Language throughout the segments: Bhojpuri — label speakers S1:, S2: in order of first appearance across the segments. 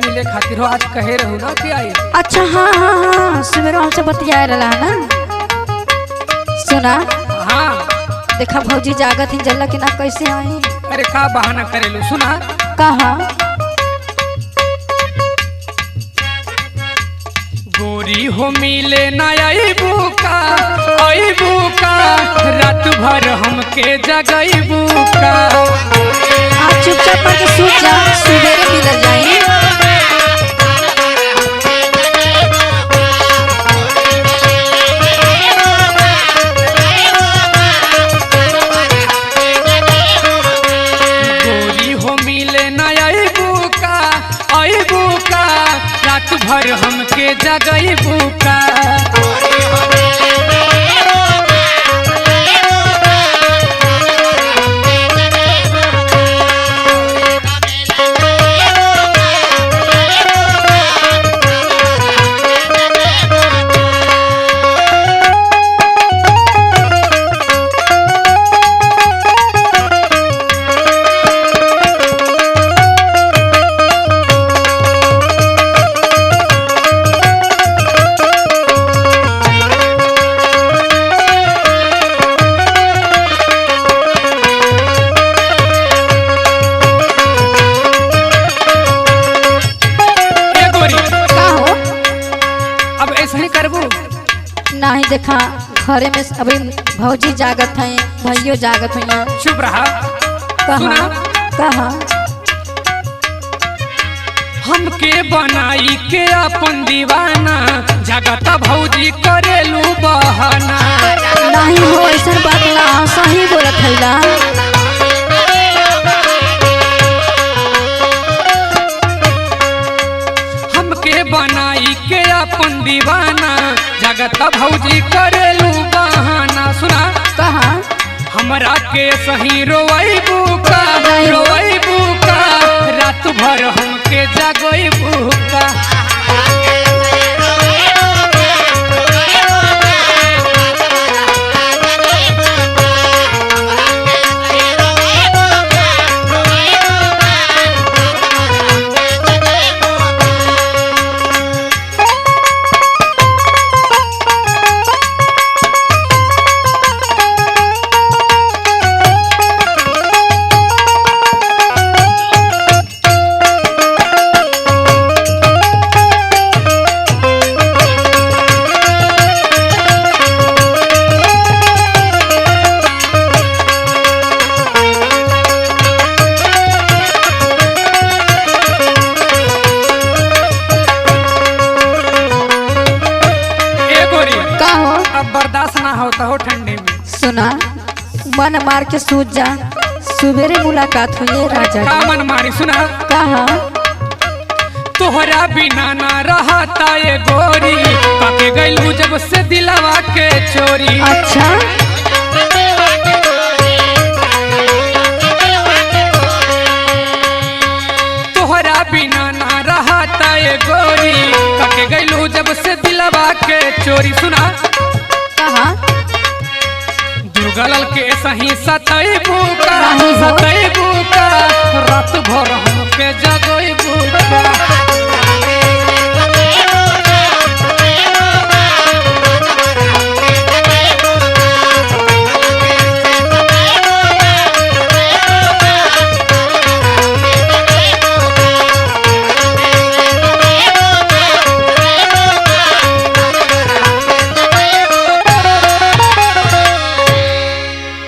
S1: मिले खातिर हो आज कहे रहू ना कि आई।
S2: अच्छा हाँ हाँ हाँ सुबह हमसे बतिया रहा ना। सुना
S1: हाँ
S2: देखा भौजी जागत ही जल्ला के ना कैसे आई।
S1: अरे का बहाना करेलू सुना।
S2: कहा
S1: गोरी हो मिले ना अबू का रात भर हमके जगैबू का।
S2: आप चुपचाप करके सूत जा सुबह मिल जाए।
S1: गोरी हो मिले ना अबू का रात भर हमके जगैबू का।
S2: नहीं देखा घरे में अभी भौजी जागत है भैयो जागत है।
S1: चुप रहा।
S2: कहा कहा
S1: हमके बनाई के अपन दीवाना जगता भौजी करेलू बहाना।
S2: नहीं हो ऐसा बात ना सही बोलत है ला।
S1: हमके बनाई के अपन दीवाना जगता भौजी करेलू बहाना। सुना
S2: कहा
S1: हमरा के सही रोइबू का रात भर हमके जगैबू का। अब बर्दाश्त ना होता हो ठंडी में।
S2: सुना मन मार के सूत जा सुबेरे मुलाकात हुई राजा
S1: का मन मारी। सुना
S2: कहा
S1: तोहरा बिना ना रहता ये गोरी काके गइलू जब से दिलवा के चोरी।
S2: अच्छा
S1: तोहरा बिना ना रहता ये गोरी काके गइलू जब से दिलवा के चोरी। सुना
S2: कहा
S1: दुर्गलल के सही सतैबू का रात भर हमके जगैबू का।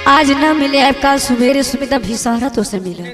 S2: आज न मिले अब कल सुबेरे सुबह भी सहरा तो से मिले।